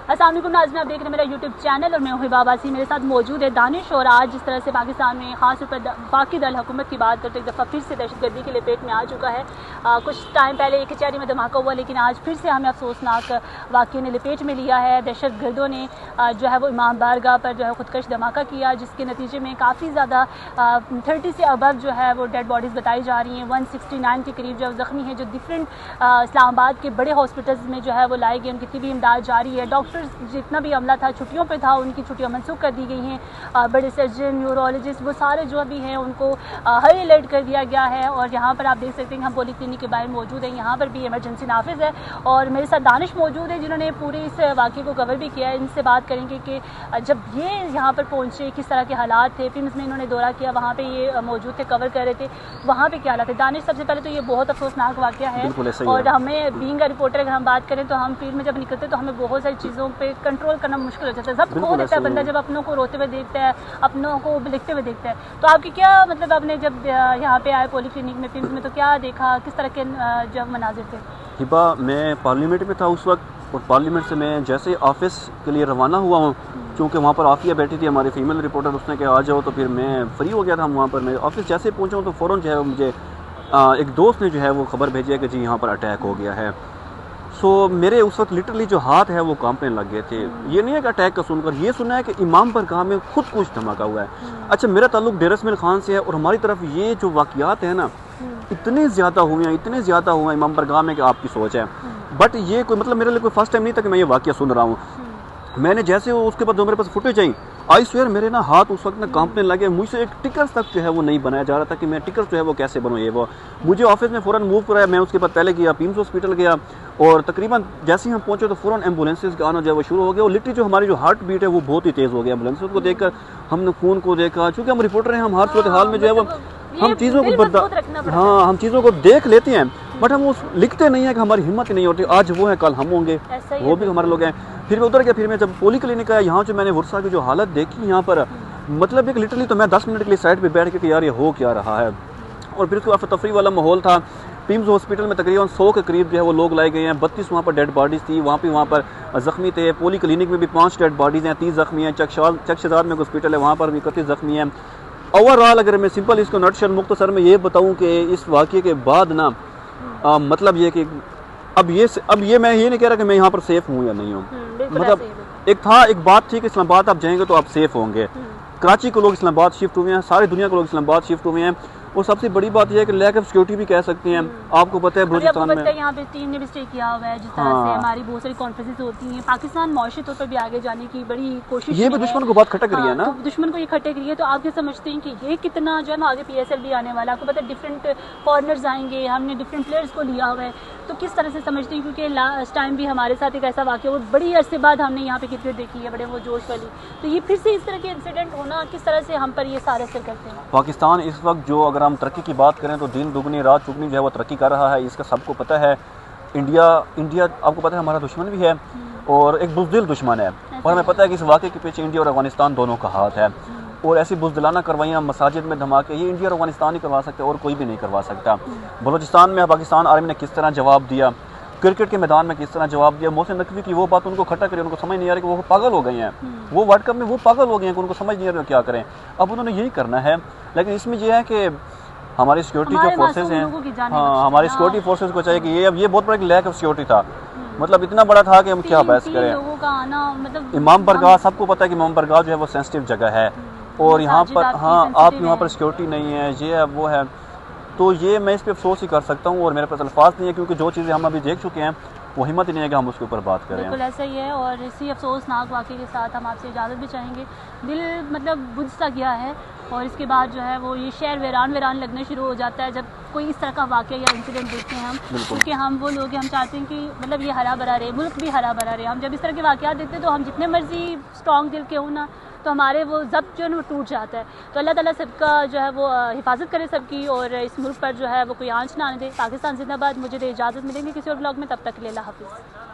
अस्सलाम वालेकुम नाज़रीन, आप देख रहे हैं मेरा यूट्यूब चैनल और मैं हूं हिबा अब्बासी। मेरे साथ मौजूद है दानिश। और आज जिस तरह से पाकिस्तान में खास तौर पर बाकी दल हुकूमत की बात करते एक दफ़ा फिर से दहशतगर्दी के लपेट में आ चुका है। कुछ टाइम पहले एक कचहरी में धमाका हुआ, लेकिन आज फिर से हमें अफसोसनाक वाक़े ने लपेट में लिया है। दहशतगर्दों ने जो है वो इमाम बारगाह पर जो है खुदकश धमाका किया, जिसके नतीजे में काफ़ी ज़्यादा 30 से अबव जो है वो डेड बॉडीज़ बताई जा रही हैं। 169 के करीब जो जख्मी हैं, जो डिफरेंट इस्लामाबाद के बड़े हॉस्पिटल्स में जो है वो लाए गए, उनकी तिबी इमदाद जारी है। डॉक्टर्स जितना भी अमला था छुट्टियों पे था, उनकी छुट्टियां मनसूख कर दी गई हैं। बड़े सर्जन, न्यूरोलॉजिस्ट, वो सारे जो भी हैं उनको हाई अलर्ट कर दिया गया है। और यहाँ पर आप देख सकते हैं हम पॉलीक्लिनिक के बाहर मौजूद हैं, यहाँ पर भी इमरजेंसी नाफिज है। और मेरे साथ दानिश मौजूद है जिन्होंने पूरे इस वाक़े को कवर भी किया है। इनसे बात करेंगे कि जब ये यहाँ पर पहुँचे किस तरह के हालात थे। फिल्म में इन्होंने दौरा किया, वहाँ पर ये मौजूद थे, कवर कर रहे थे, वहाँ पर क्या हालात थे। दानिश, सबसे पहले तो ये बहुत अफसोसनाक वाक़या है। और हमें बीइंग अ रिपोर्टर अगर हम बात करें तो हम फील्ड में जब निकलते तो हमें बहुत सारी चीज़ों पे कंट्रोल करना मुश्किल हो जाता है। जब खो देता है बंदा, जब अपनों को रोते हुए देखता है, अपनों को लिखते हुए देखता है। तो आपकी क्या मतलब, आपने जब यहाँ पे आए पॉलीक्लिनिक में, फिल्म में, तो क्या देखा, किस तरह के जब मनाजिर थे? हिबा, मैं पार्लियामेंट में था उस वक्त, और पार्लियामेंट से मैं जैसे ऑफिस के लिए रवाना हुआ हूँ, क्योंकि वहाँ पर आफिया बैठी थी हमारी फीमेल रिपोर्टर, उसने कहा आ जाओ, तो फिर मैं फ्री हो गया था वहाँ पर। मैं ऑफिस जैसे पहुँचा हूँ तो फ़ौरन जो है मुझे एक दोस्त ने जो है वो ख़बर भेजी है कि जी यहाँ पर अटैक हो गया है। सो मेरे उस वक्त लिटरली जो हाथ है वो कांपने लग गए थे। ये नहीं है कि अटैक का सुनकर, ये सुना है कि इमाम बारगाह में खुद कुछ धमाका हुआ है। अच्छा, मेरा ताल्लुक डेरा इस्माइल खान से है, और हमारी तरफ ये जो वाक़यात है ना, इतने ज़्यादा हुए हैं, इतने ज़्यादा हुए हैं इमाम बारगाह में कि आपकी सोच है। बट ये कोई मतलब मेरे लिए कोई फर्स्ट टाइम नहीं था कि मैं ये वाक़या सुन रहा हूँ। मैंने जैसे उसके बाद जो मेरे पास फुटेज आई, आई स्वेयर मेरे ना हाथ उस वक्त ना कांपने लगे। मुझसे एक टिकर्स तक जो है वो नहीं बनाया जा रहा था कि मैं टिकर्स जो है वो कैसे बनूँ। ये वो मुझे ऑफिस में फ़ौरन मूव कराया। मैं उसके बाद पहले गया पीम्स हॉस्पिटल गया, और तकरीबन जैसे ही हम पहुंचे तो फ़ौरन एम्बुलेंसेज का आना जो है वो शुरू हो गया। और लिटरली जो हमारी जो हार्ट बीट है वो बहुत ही तेज़ हो गया। एम्बुलेंसेज को देखकर, हमने खून को देखा, चूँकि हम रिपोर्टर हैं, हम हर सूरत हाल में जो है वो हम चीज़ों को हम चीज़ों को देख लेते हैं, बट हम उस लिखते नहीं है कि हमारी हिम्मत ही नहीं होती। आज वो है, कल हम होंगे, वो भी हमारे लोग हैं। फिर मैं उधर गया, फिर मैं जब पॉलीक्लिनिक आया, यहाँ जो मैंने वर्षा की जो हालत देखी यहाँ पर, मतलब एक लिटरली तो मैं 10 मिनट के लिए साइड पे बैठ के कि यार ये हो क्या रहा है। और फिर उसके बाद तफरी वाला माहौल था। पीम्स हॉस्पिटल में तकरीबन 100 के करीब जो है वो लोग लाए गए हैं। 32 वहाँ पर डेड बॉडीज़ थी, वहाँ पर ज़ख्मी थे। पॉलीक्लिनिक में भी 5 डेड बॉडीज़ हैं, 30 ज़ख्मी हैं। चकशदार में हॉस्पिटल है, वहाँ पर भी 31 ज़ख्मी हैं। ओवरऑल अगर मैं सिंपल इसको नटशल मुख्तसर में ये बताऊँ कि इस वाक़े के बाद ना मतलब ये कि अब ये मैं ये नहीं कह रहा कि मैं यहाँ पर सेफ़ हूँ या नहीं हूँ। मतलब एक बात थी कि इस्लामाबाद आप जाएंगे तो आप सेफ़ होंगे। कराची के लोग इस्लामाबाद शिफ्ट हुए हैं, सारी दुनिया के लोग इस्लामाबाद शिफ्ट हुए हैं। और सबसे बड़ी बात यह है कि लैक ऑफ सिक्योरिटी भी कह सकते हैं। आपको पता है बलूचिस्तान में यहाँ पे टीम ने भी स्टे किया हुआ है, जिस तरह से हमारी बहुत सारी कॉन्फ्रेंसेस होती हैं। पाकिस्तान माशी तौर पर भी आगे जाने की बड़ी कोशिश, ये भी दुश्मन को बहुत खटक रही है ना, तो दुश्मन को ये खटक रही है। तो आप क्या समझते हैं कि ये कितना जो है ना आगे PSL भी आने वाला, आपको पता है डिफरेंट फॉरनर्स आएंगे, हमने डिफरेंट प्लेयर्स को लिया हुआ है, तो किस तरह से समझते हैं? क्योंकि लास्ट टाइम भी हमारे साथ एक ऐसा वाक़या, वो बड़ी अरसे बाद हमने यहाँ पे क्रिकेट देखी है, बड़े वो जोश वाली, तो ये फिर से इस तरह के इंसिडेंट होना किस तरह से हम पर ये सारे असर करते हैं? पाकिस्तान इस वक्त जो, अगर हम तरक्की की बात करें तो दिन दुगनी रात चुगनी जो है वो तरक्की कर रहा है, इसका सबको पता है। इंडिया आपको पता है हमारा दुश्मन भी है, और एक बुज़दिल दुश्मन है। और हमें पता है कि इस वाक़े के पीछे इंडिया और अफगानिस्तान दोनों का हाथ है। और ऐसी बुज़दिलाना कार्रवाइयाँ, मसाजिद में धमाके, ये इंडिया और अफगानिस्तान ही करवा सकते हैं, और कोई भी नहीं करवा सकता। बलूचिस्तान में पाकिस्तान आर्मी ने किस तरह जवाब दिया, क्रिकेट के मैदान में किस तरह जवाब दिया। मोहसिन नकवी की वो बात उनको खटक रही है, उनको समझ नहीं आ रही कि वो पागल हो गए हैं। वो वर्ल्ड कप में वो पागल हो गए हैं कि उनको समझ नहीं आ रहा क्या करें। अब उन्होंने यही करना है, लेकिन इसमें यह है कि हमारी सिक्योरिटी जो फोर्सेज हैं, हाँ, हमारी सिक्योरिटी फोर्सेज को चाहिए कि ये बहुत बड़ा लैक ऑफ सिक्योरिटी था। मतलब इतना बड़ा था कि हम क्या बहस करें। मतलब इमाम बारगाह, सबको पता है कि इमाम बारगाह जो है वो सेंसिटिव जगह है, और यहाँ पर हाँ आप यहाँ पर सिक्योरिटी नहीं है, ये है वो है। तो ये मैं इस पर अफसोस ही कर सकता हूँ, और मेरे पास अल्फाज नहीं है, क्योंकि जो चीज़ें हम अभी देख चुके हैं वो हिम्मत ही नहीं है कि हम उसके ऊपर बात करें। बिल्कुल ऐसा ही है। और इसी अफसोसनाक वाक़े के साथ हम आपसे इजाज़त भी चाहेंगे। दिल मतलब बुझ सा गया है, और इसके बाद जो है वो ये शहर वीरान लगना शुरू हो जाता है जब कोई इस तरह का वाक़या या इंसिडेंट देखते हैं हम। क्योंकि हम वो लोग हैं, हम चाहते हैं कि मतलब ये हरा भरा रहे, मुल्क भी हरा भरा रहे। हम जब इस तरह के वाक़यात देखते हैं तो हम जितने मर्जी स्ट्रॉन्ग दिल के हो ना, तो हमारे वो ज़ब्त जो है वो टूट जाता है। तो अल्लाह ताला सबका जो है वो हिफाजत करे सबकी, और इस मुल्क पर जो है वो कोई आंच ना आने दे। पाकिस्तान जिंदाबाद। मुझे दे इजाज़त, मिलेंगे किसी और ब्लॉग में, तब तक के लिए अल्लाह हाफ़िज़।